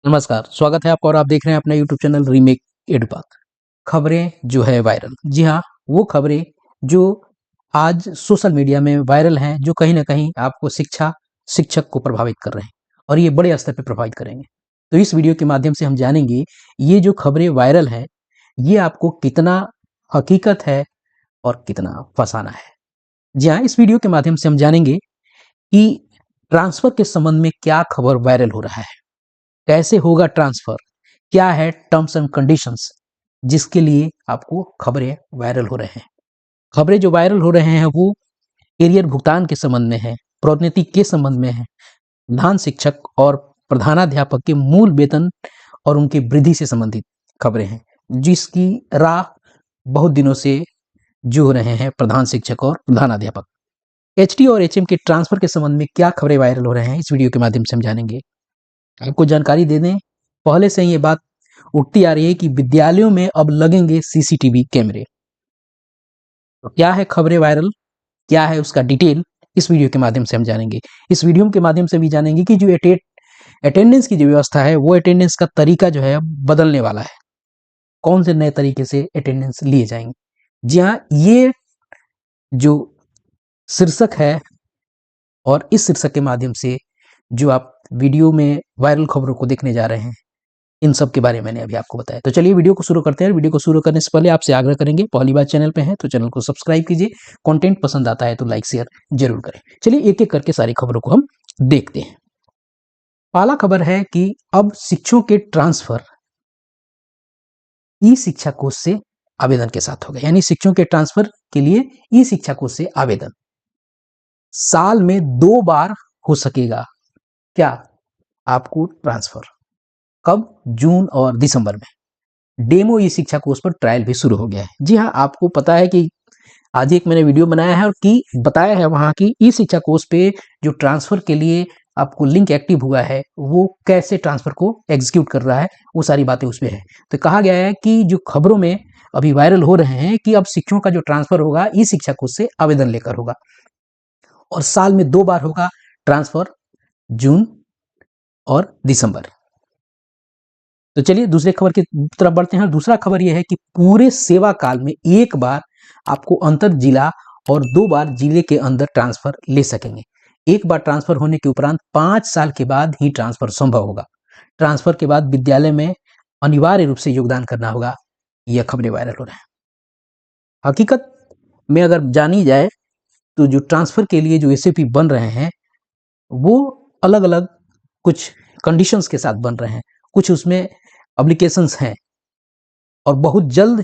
नमस्कार, स्वागत है आपका और आप देख रहे हैं अपना यूट्यूब चैनल रीमेक एडुपाक। खबरें जो है वायरल, जी हाँ, वो खबरें जो आज सोशल मीडिया में वायरल हैं, जो कहीं न कहीं आपको शिक्षक को प्रभावित कर रहे हैं और ये बड़े स्तर पे प्रभावित करेंगे। तो इस वीडियो के माध्यम से हम जानेंगे, ये जो खबरें वायरल हैं, ये आपको कितना हकीकत है और कितना फसाना है। जी हाँ, इस वीडियो के माध्यम से हम जानेंगे कि ट्रांसफ़र के संबंध में क्या खबर वायरल हो रहा है, कैसे होगा ट्रांसफ़र, क्या है टर्म्स एंड कंडीशंस जिसके लिए आपको खबरें वायरल हो रहे हैं। खबरें जो वायरल हो रहे हैं वो एरियर भुगतान के संबंध में है, प्रोन्नति के संबंध में है, प्रधान शिक्षक और प्रधानाध्यापक के मूल वेतन और उनकी वृद्धि से संबंधित खबरें हैं, जिसकी राह बहुत दिनों से जो रहे हैं प्रधान शिक्षक और प्रधानाध्यापक। एचटी और एचएम के ट्रांसफर के संबंध में क्या खबरें वायरल हो रहे हैं, इस वीडियो के माध्यम से हम जानेंगे। आपको जानकारी दे दें, पहले से ही ये बात उठती आ रही है कि विद्यालयों में अब लगेंगे सीसीटीवी कैमरे। तो क्या है खबरें वायरल, क्या है उसका डिटेल, इस वीडियो के माध्यम से हम जानेंगे। इस वीडियो के माध्यम से भी जानेंगे कि जो अटेंडेंस की जो व्यवस्था है, वो अटेंडेंस का तरीका जो है बदलने वाला है। कौन से नए तरीके से अटेंडेंस लिए जाएंगे। जी हाँ, ये जो शीर्षक है और इस शीर्षक के माध्यम से जो आप वीडियो में वायरल खबरों को देखने जा रहे हैं, इन सब के बारे में मैंने अभी आपको बताया। तो चलिए वीडियो को शुरू करते हैं। वीडियो को शुरू करने से पहले आपसे आग्रह करेंगे, पहली बार चैनल पे हैं तो चैनल को सब्सक्राइब कीजिए, कंटेंट पसंद आता है तो लाइक शेयर जरूर करें। चलिए एक एक करके सारी खबरों को हम देखते हैं। पहला खबर है कि अब शिक्षकों के ट्रांसफर ई शिक्षा कोष से आवेदन के साथ होगा, यानी शिक्षकों के ट्रांसफर के लिए ई शिक्षा कोष से आवेदन साल में 2 बार हो सकेगा। क्या आपको ट्रांसफर कब? जून और दिसंबर में। डेमो ई शिक्षा कोर्स पर ट्रायल भी शुरू हो गया है। जी हाँ, आपको पता है कि आज एक मैंने वीडियो बनाया है और कि बताया है वहाँ की ई शिक्षा कोर्स पे जो ट्रांसफर के लिए आपको लिंक एक्टिव हुआ है, वो कैसे ट्रांसफर को एग्जीक्यूट कर रहा है, वो सारी बातें उसमें है। तो कहा गया है कि जो खबरों में अभी वायरल हो रहे हैं कि अब शिक्षकों का जो ट्रांसफर होगा ई शिक्षा कोर्स से आवेदन लेकर होगा और साल में 2 बार होगा ट्रांसफर, जून और दिसंबर। तो चलिए दूसरे खबर की तरफ बढ़ते हैं। दूसरा खबर यह है कि पूरे सेवा काल में एक बार आपको अंतर जिला और 2 बार जिले के अंदर ट्रांसफर ले सकेंगे। एक बार ट्रांसफर होने के उपरांत 5 साल के बाद ही ट्रांसफर संभव होगा। ट्रांसफर के बाद विद्यालय में अनिवार्य रूप से योगदान करना होगा। यह खबरें वायरल हो रहे हैं। हकीकत में अगर जानी जाए तो जो ट्रांसफर के लिए जो एसओपी बन रहे हैं, वो अलग अलग कुछ कंडीशंस के साथ बन रहे हैं, कुछ उसमें एप्लीकेशंस हैं और बहुत जल्द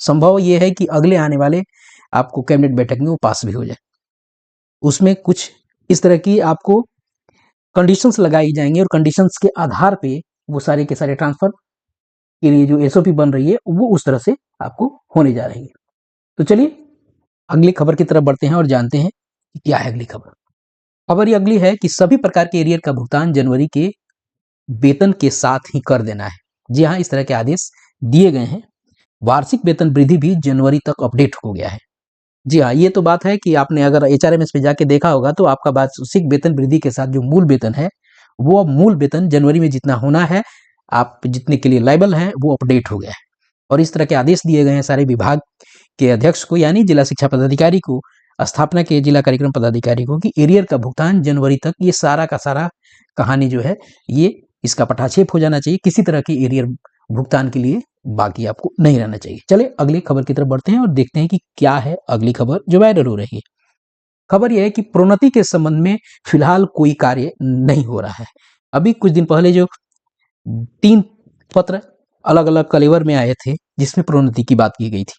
संभव ये है कि अगले आने वाले आपको कैबिनेट बैठक में वो पास भी हो जाए। उसमें कुछ इस तरह की आपको कंडीशंस लगाई जाएंगी और कंडीशंस के आधार पे वो सारे के सारे ट्रांसफर के लिए जो एसओपी बन रही है वो उस तरह से आपको होने जा रही है। तो चलिए अगली खबर की तरफ बढ़ते हैं और जानते हैं कि क्या है अगली खबर। खबर ये अगली है कि सभी प्रकार के एरियर का भुगतान जनवरी के वेतन के साथ ही कर देना है। जी हाँ, इस तरह के आदेश दिए गए हैं। वार्षिक वेतन वृद्धि भी जनवरी तक अपडेट हो गया है। जी हाँ, ये तो बात है कि आपने अगर एचआरएमएस पे जाके देखा होगा तो आपका वार्षिक वेतन वृद्धि के साथ जो मूल वेतन है, वो अब मूल वेतन जनवरी में जितना होना है, आप जितने के लिए लायबल हैं, वो अपडेट हो गया है। और इस तरह के आदेश दिए गए हैं सारे विभाग के अध्यक्ष को, यानी जिला शिक्षा पदाधिकारी को, स्थापना के जिला कार्यक्रम पदाधिकारी को, कि एरियर का भुगतान जनवरी तक, ये सारा का सारा कहानी जो है ये इसका पटाक्षेप हो जाना चाहिए। किसी तरह की एरियर भुगतान के लिए बाकी आपको नहीं रहना चाहिए। चलिए अगली खबर की तरफ बढ़ते हैं और देखते हैं कि क्या है अगली खबर जो वायरल हो रही है। खबर यह है कि प्रोन्नति के संबंध में फिलहाल कोई कार्य नहीं हो रहा है। अभी कुछ दिन पहले जो 3 पत्र अलग अलग कलेवर में आए थे जिसमें प्रोन्नति की बात की गई थी,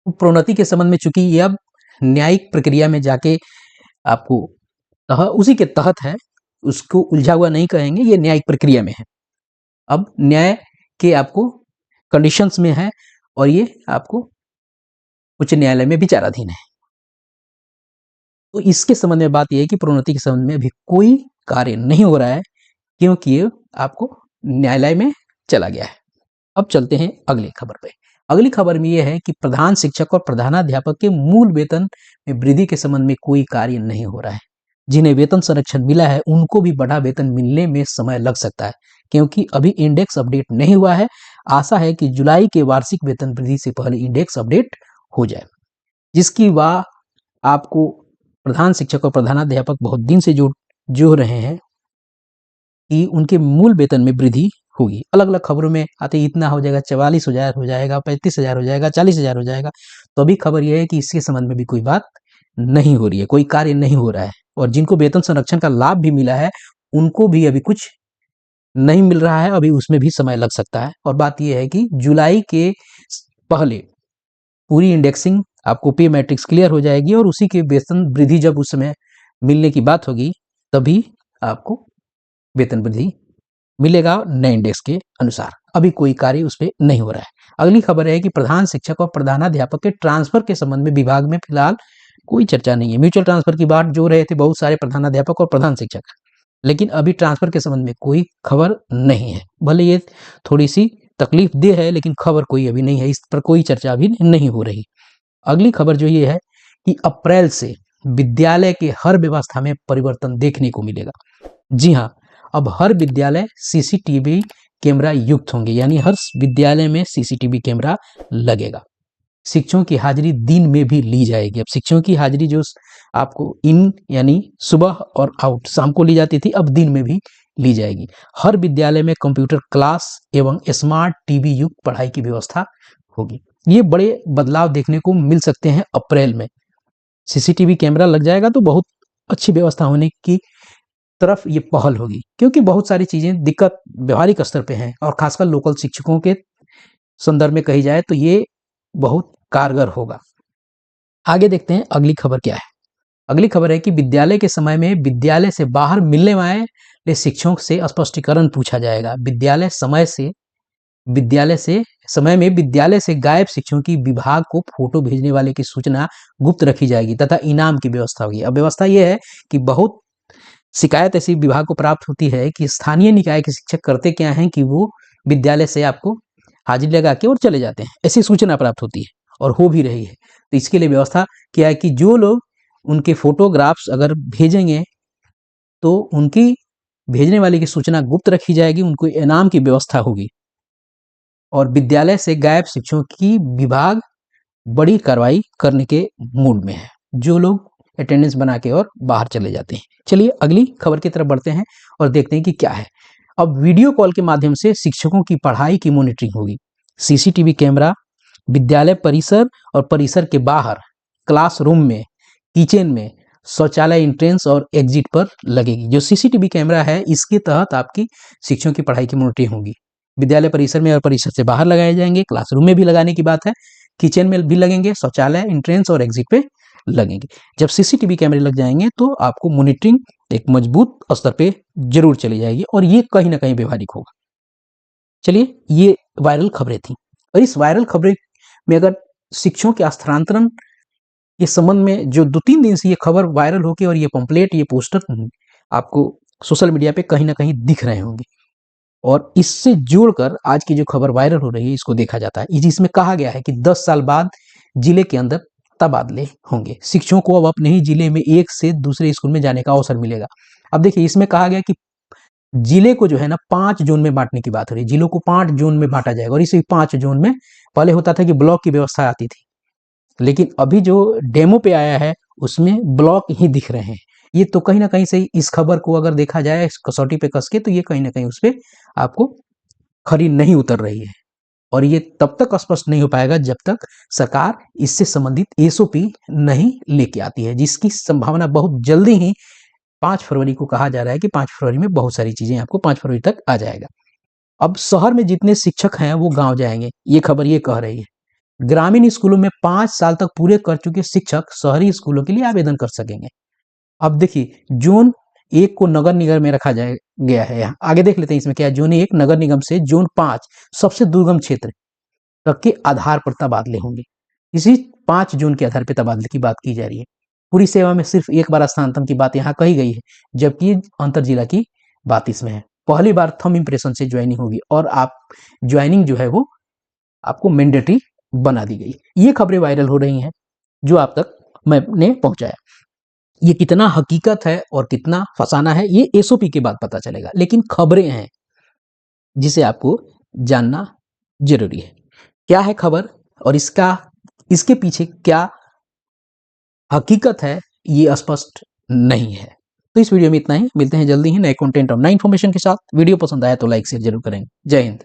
प्रोन्नति के संबंध में चूंकि ये अब न्यायिक प्रक्रिया में जाके आपको उसी के तहत है, उसको उलझा हुआ नहीं कहेंगे, ये न्यायिक प्रक्रिया में है। अब न्याय के आपको कंडीशंस में है और ये आपको उच्च न्यायालय में विचाराधीन है। तो इसके संबंध में बात यह है कि प्रोन्नति के संबंध में अभी कोई कार्य नहीं हो रहा है क्योंकि ये आपको न्यायालय में चला गया है। अब चलते हैं अगली खबर पे। अगली खबर में यह है कि प्रधान शिक्षक और प्रधानाध्यापक के मूल वेतन में वृद्धि के संबंध में कोई कार्य नहीं हो रहा है। जिन्हें वेतन संरक्षण मिला है उनको भी बढ़ा वेतन मिलने में समय लग सकता है, क्योंकि अभी इंडेक्स अपडेट नहीं हुआ है। आशा है कि जुलाई के वार्षिक वेतन वृद्धि से पहले इंडेक्स अपडेट हो जाए, जिसकी वाह आपको प्रधान शिक्षक और प्रधानाध्यापक बहुत दिन से जो रहे हैं कि उनके मूल वेतन में वृद्धि होगी। अलग अलग खबरों में आते इतना हो जाएगा, 44,000 हो जाएगा, 35,000 हो जाएगा, 40,000 हो जाएगा। तो अभी खबर यह है कि इसके संबंध में भी कोई बात नहीं हो रही है, कोई कार्य नहीं हो रहा है। और जिनको वेतन संरक्षण का लाभ भी मिला है उनको भी अभी कुछ नहीं मिल रहा है, अभी उसमें भी समय लग सकता है। और बात यह है कि जुलाई के पहले पूरी इंडेक्सिंग आपको पे मैट्रिक्स क्लियर हो जाएगी और उसी के वेतन वृद्धि जब उस समय मिलने की बात होगी तभी आपको वेतन वृद्धि मिलेगा नए इंडेक्स के अनुसार। अभी कोई कार्य उस पर नहीं हो रहा है। अगली खबर है कि प्रधान शिक्षक और प्रधानाध्यापक के ट्रांसफर के संबंध में विभाग में फिलहाल कोई चर्चा नहीं है। म्यूचुअल ट्रांसफर की बात जो रहे थे बहुत सारे प्रधानाध्यापक और प्रधान शिक्षक, लेकिन अभी ट्रांसफर के संबंध में कोई खबर नहीं है। भले ये थोड़ी सी तकलीफ दे है, लेकिन खबर कोई अभी नहीं है, इस पर कोई चर्चा अभी नहीं हो रही। अगली खबर जो ये है कि अप्रैल से विद्यालय के हर व्यवस्था में परिवर्तन देखने को मिलेगा। जी हाँ, अब हर विद्यालय सीसीटीवी कैमरा युक्त होंगे, यानी हर विद्यालय में सीसीटीवी कैमरा लगेगा। शिक्षकों की हाजिरी दिन में भी ली जाएगी। अब शिक्षकों की हाजिरी जो आपको इन यानी सुबह और आउट शाम को ली जाती थी, अब दिन में भी ली जाएगी। हर विद्यालय में कंप्यूटर क्लास एवं स्मार्ट टीवी युक्त पढ़ाई की व्यवस्था होगी। ये बड़े बदलाव देखने को मिल सकते हैं अप्रैल में। सीसीटीवी कैमरा लग जाएगा तो बहुत अच्छी व्यवस्था होने की तरफ ये पहल होगी, क्योंकि बहुत सारी चीजें दिक्कत व्यवहारिक स्तर पे हैं और खासकर लोकल शिक्षकों के संदर्भ में कही जाए तो ये बहुत कारगर होगा। आगे देखते हैं अगली खबर क्या है। अगली खबर है कि विद्यालय के समय में विद्यालय से बाहर मिलने वाले शिक्षकों से स्पष्टीकरण पूछा जाएगा। समय में विद्यालय से गायब शिक्षकों की विभाग को फोटो भेजने वाले की सूचना गुप्त रखी जाएगी तथा इनाम की व्यवस्था होगी। अब व्यवस्था यह है कि बहुत शिकायत ऐसी विभाग को प्राप्त होती है कि स्थानीय निकाय के शिक्षक करते क्या हैं कि वो विद्यालय से आपको हाजिरी लगा के और चले जाते हैं, ऐसी सूचना प्राप्त होती है और हो भी रही है। तो इसके लिए व्यवस्था क्या है कि जो लोग उनके फोटोग्राफ्स अगर भेजेंगे तो उनकी भेजने वाले की सूचना गुप्त रखी जाएगी, उनको इनाम की व्यवस्था होगी। और विद्यालय से गायब शिक्षकों की विभाग बड़ी कार्रवाई करने के मूड में है, जो लोग अटेंडेंस बना के और बाहर चले जाते हैं। चलिए अगली खबर की तरफ बढ़ते हैं और देखते हैं कि क्या है। अब वीडियो कॉल के माध्यम से शिक्षकों की पढ़ाई की मॉनिटरिंग होगी। सीसीटीवी कैमरा विद्यालय परिसर और परिसर के बाहर, क्लासरूम में, किचन में, शौचालय एंट्रेंस और एग्जिट पर लगेगी। जो सीसीटीवी कैमरा है इसके तहत आपकी शिक्षकों की पढ़ाई की मॉनिटरिंग होगी। विद्यालय परिसर में और परिसर से बाहर लगाए जाएंगे, क्लासरूम में भी लगाने की बात है, किचन में भी लगेंगे, शौचालय एंट्रेंस और एग्जिट पे लगेंगे। जब सीसीटीवी कैमरे लग जाएंगे तो आपको मॉनिटरिंग एक मजबूत स्तर पे जरूर चली जाएगी और ये कहीं ना कहीं व्यवहारिक होगा। चलिए ये वायरल खबरें थी, और इस वायरल खबरें में अगर शिक्षकों के स्थानांतरण के संबंध में जो 2-3 दिन से ये खबर वायरल होगी और ये पंपलेट, ये पोस्टर आपको सोशल मीडिया पे कहीं ना कहीं दिख रहे होंगे, और इससे जोड़कर आज की जो खबर वायरल हो रही है इसको देखा जाता है। इसमें कहा गया है कि 10 साल बाद जिले के अंदर तबादले होंगे। शिक्षकों को अब अपने ही जिले में एक से दूसरे स्कूल में जाने का अवसर मिलेगा। अब देखिए इसमें कहा गया कि जिले को जो है ना 5 जोन में बांटने की बात हो रही है। जिलों को 5 जोन में बांटा जाएगा और इसी 5 जोन में पहले होता था कि ब्लॉक की व्यवस्था आती थी, लेकिन अभी जो डेमो पे आया है उसमें ब्लॉक ही दिख रहे हैं। ये तो कहीं ना कहीं से इस खबर को अगर देखा जाए इस कसौटी पे कस के, तो ये कहीं ना कहीं उस पर आपको खरी नहीं उतर रही है, और ये तब तक स्पष्ट नहीं हो पाएगा जब तक सरकार इससे संबंधित एसओपी नहीं लेके आती है, जिसकी संभावना बहुत जल्दी ही 5 फरवरी को कहा जा रहा है कि 5 फरवरी में बहुत सारी चीजें आपको 5 फरवरी तक आ जाएगा। अब शहर में जितने शिक्षक हैं वो गांव जाएंगे, ये खबर ये कह रही है। ग्रामीण स्कूलों में 5 साल तक पूरे कर चुके शिक्षक शहरी स्कूलों के लिए आवेदन कर सकेंगे। अब देखिए जोन 1 को नगर निगम में रखा गया है। यहाँ आगे देख लेते हैं इसमें क्या है। जोन 1 नगर निगम से जोन 5 सबसे दुर्गम क्षेत्र तक के आधार पर तबादले होंगे। इसी 5 जोन के आधार पर तबादले की बात की जा रही है। पूरी सेवा में सिर्फ एक बार स्थानांतरण की बात यहाँ कही गई है, जबकि अंतर जिला की बात इसमें है। पहली बार थंब इंप्रेशन से ज्वाइनिंग होगी और आप ज्वाइनिंग जो है वो आपको मैंडेटरी बना दी गई। ये खबरें वायरल हो रही हैं जो आप तक मैंने पहुंचाया। ये कितना हकीकत है और कितना फसाना है ये एसओपी के बाद पता चलेगा, लेकिन खबरें हैं जिसे आपको जानना जरूरी है। क्या है खबर और इसके पीछे क्या हकीकत है ये स्पष्ट नहीं है। तो इस वीडियो में इतना ही, मिलते हैं जल्दी ही नए कंटेंट और नई इन्फॉर्मेशन के साथ। वीडियो पसंद आया तो लाइक शेयर जरूर करें। जय हिंद।